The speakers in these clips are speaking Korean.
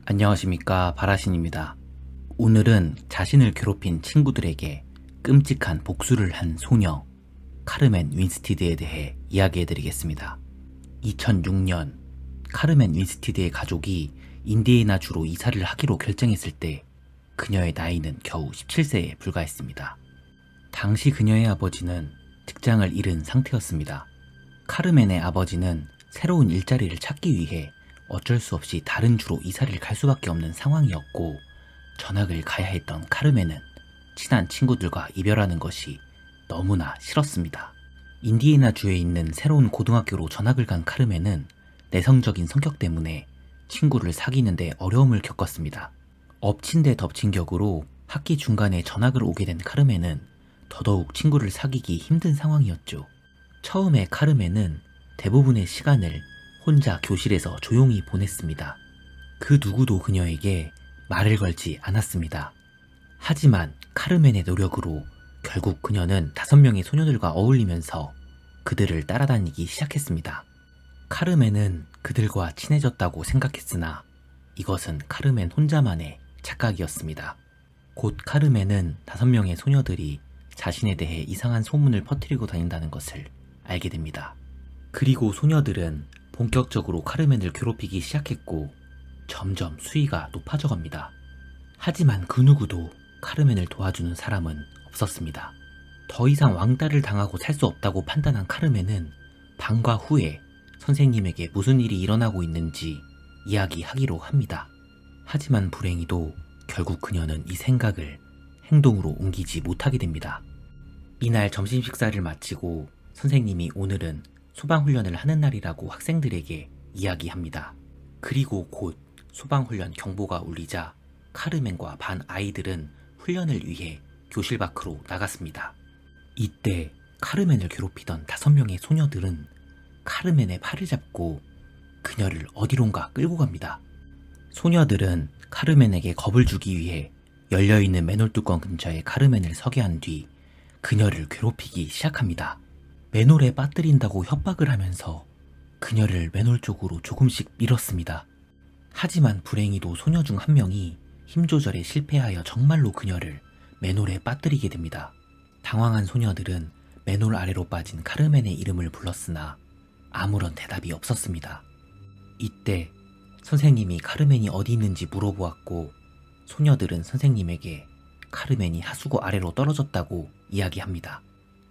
안녕하십니까, 바라신입니다. 오늘은 자신을 괴롭힌 친구들에게 끔찍한 복수를 한 소녀 카르멘 윈스티드에 대해 이야기해드리겠습니다. 2006년 카르멘 윈스티드의 가족이 인디애나주로 이사를 하기로 결정했을 때 그녀의 나이는 겨우 17세에 불과했습니다. 당시 그녀의 아버지는 직장을 잃은 상태였습니다. 카르멘의 아버지는 새로운 일자리를 찾기 위해 어쩔 수 없이 다른 주로 이사를 갈 수밖에 없는 상황이었고, 전학을 가야 했던 카르멘은 친한 친구들과 이별하는 것이 너무나 싫었습니다. 인디애나주에 있는 새로운 고등학교로 전학을 간 카르멘은 내성적인 성격 때문에 친구를 사귀는데 어려움을 겪었습니다. 엎친 데 덮친 격으로 학기 중간에 전학을 오게 된 카르멘은 더더욱 친구를 사귀기 힘든 상황이었죠. 처음에 카르멘은 대부분의 시간을 혼자 교실에서 조용히 보냈습니다. 그 누구도 그녀에게 말을 걸지 않았습니다. 하지만 카르멘의 노력으로 결국 그녀는 5명의 소녀들과 어울리면서 그들을 따라다니기 시작했습니다. 카르멘은 그들과 친해졌다고 생각했으나 이것은 카르멘 혼자만의 착각이었습니다. 곧 카르멘은 5명의 소녀들이 자신에 대해 이상한 소문을 퍼뜨리고 다닌다는 것을 알게 됩니다. 그리고 소녀들은 본격적으로 카르멘을 괴롭히기 시작했고 점점 수위가 높아져 갑니다. 하지만 그 누구도 카르멘을 도와주는 사람은 없었습니다. 더 이상 왕따를 당하고 살 수 없다고 판단한 카르멘은 방과 후에 선생님에게 무슨 일이 일어나고 있는지 이야기하기로 합니다. 하지만 불행히도 결국 그녀는 이 생각을 행동으로 옮기지 못하게 됩니다. 이날 점심 식사를 마치고 선생님이 오늘은 소방훈련을 하는 날이라고 학생들에게 이야기합니다. 그리고 곧 소방훈련 경보가 울리자 카르멘과 반 아이들은 훈련을 위해 교실 밖으로 나갔습니다. 이때 카르멘을 괴롭히던 5명의 소녀들은 카르멘의 팔을 잡고 그녀를 어디론가 끌고 갑니다. 소녀들은 카르멘에게 겁을 주기 위해 열려있는 맨홀 뚜껑 근처에 카르멘을 서게 한 뒤 그녀를 괴롭히기 시작합니다. 맨홀에 빠뜨린다고 협박을 하면서 그녀를 맨홀 쪽으로 조금씩 밀었습니다. 하지만 불행히도 소녀 중 한 명이 힘 조절에 실패하여 정말로 그녀를 맨홀에 빠뜨리게 됩니다. 당황한 소녀들은 맨홀 아래로 빠진 카르멘의 이름을 불렀으나 아무런 대답이 없었습니다. 이때 선생님이 카르멘이 어디 있는지 물어보았고 소녀들은 선생님에게 카르멘이 하수구 아래로 떨어졌다고 이야기합니다.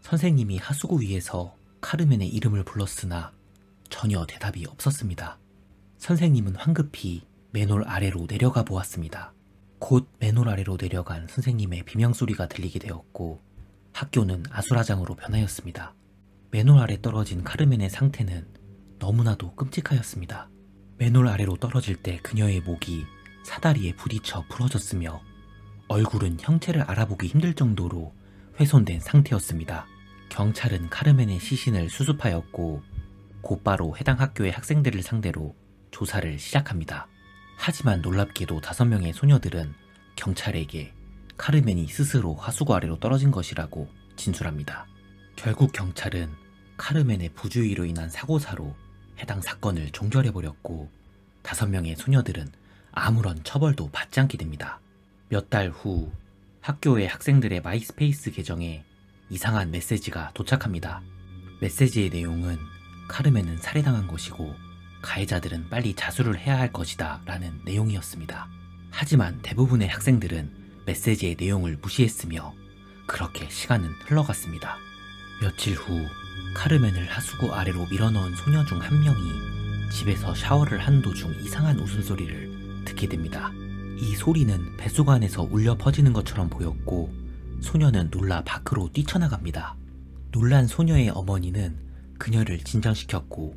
선생님이 하수구 위에서 카르멘의 이름을 불렀으나 전혀 대답이 없었습니다. 선생님은 황급히 맨홀 아래로 내려가 보았습니다. 곧 맨홀 아래로 내려간 선생님의 비명소리가 들리게 되었고 학교는 아수라장으로 변하였습니다. 맨홀 아래 떨어진 카르멘의 상태는 너무나도 끔찍하였습니다. 맨홀 아래로 떨어질 때 그녀의 목이 사다리에 부딪혀 부러졌으며 얼굴은 형체를 알아보기 힘들 정도로 훼손된 상태였습니다. 경찰은 카르멘의 시신을 수습하였고 곧바로 해당 학교의 학생들을 상대로 조사를 시작합니다. 하지만 놀랍게도 5명의 소녀들은 경찰에게 카르멘이 스스로 하수구 아래로 떨어진 것이라고 진술합니다. 결국 경찰은 카르멘의 부주의로 인한 사고사로 해당 사건을 종결해버렸고 5명의 소녀들은 아무런 처벌도 받지 않게 됩니다. 몇 달 후 학교의 학생들의 마이스페이스 계정에 이상한 메시지가 도착합니다. 메시지의 내용은 카르멘은 살해당한 것이고 가해자들은 빨리 자수를 해야 할 것이다 라는 내용이었습니다. 하지만 대부분의 학생들은 메시지의 내용을 무시했으며 그렇게 시간은 흘러갔습니다. 며칠 후 카르멘을 하수구 아래로 밀어넣은 소녀 중 한 명이 집에서 샤워를 하는 도중 이상한 웃음소리를 듣게 됩니다. 이 소리는 배수관에서 울려 퍼지는 것처럼 보였고 소녀는 놀라 밖으로 뛰쳐나갑니다. 놀란 소녀의 어머니는 그녀를 진정시켰고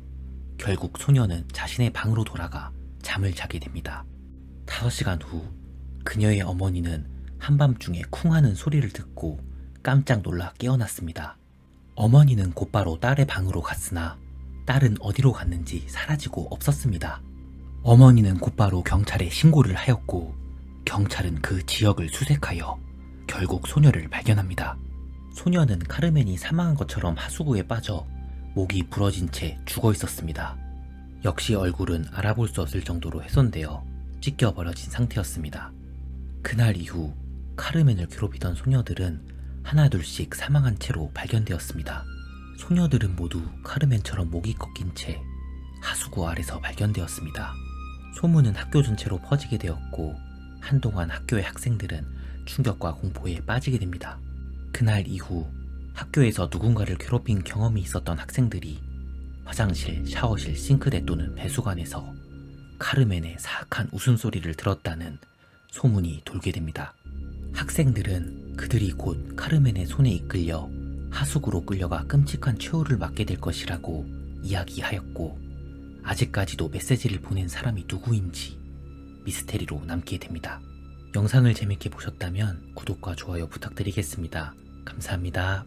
결국 소녀는 자신의 방으로 돌아가 잠을 자게 됩니다. 5시간 후 그녀의 어머니는 한밤중에 쿵 하는 소리를 듣고 깜짝 놀라 깨어났습니다. 어머니는 곧바로 딸의 방으로 갔으나 딸은 어디로 갔는지 사라지고 없었습니다. 어머니는 곧바로 경찰에 신고를 하였고 경찰은 그 지역을 수색하여 결국 소녀를 발견합니다. 소녀는 카르멘이 사망한 것처럼 하수구에 빠져 목이 부러진 채 죽어 있었습니다. 역시 얼굴은 알아볼 수 없을 정도로 훼손되어 찢겨버려진 상태였습니다. 그날 이후 카르멘을 괴롭히던 소녀들은 하나둘씩 사망한 채로 발견되었습니다. 소녀들은 모두 카르멘처럼 목이 꺾인 채 하수구 아래서 발견되었습니다. 소문은 학교 전체로 퍼지게 되었고 한동안 학교의 학생들은 충격과 공포에 빠지게 됩니다. 그날 이후 학교에서 누군가를 괴롭힌 경험이 있었던 학생들이 화장실, 샤워실, 싱크대 또는 배수관에서 카르멘의 사악한 웃음소리를 들었다는 소문이 돌게 됩니다. 학생들은 그들이 곧 카르멘의 손에 이끌려 하수구로 끌려가 끔찍한 최후를 맞게 될 것이라고 이야기하였고 아직까지도 메시지를 보낸 사람이 누구인지 미스테리로 남게 됩니다. 영상을 재밌게 보셨다면 구독과 좋아요 부탁드리겠습니다. 감사합니다.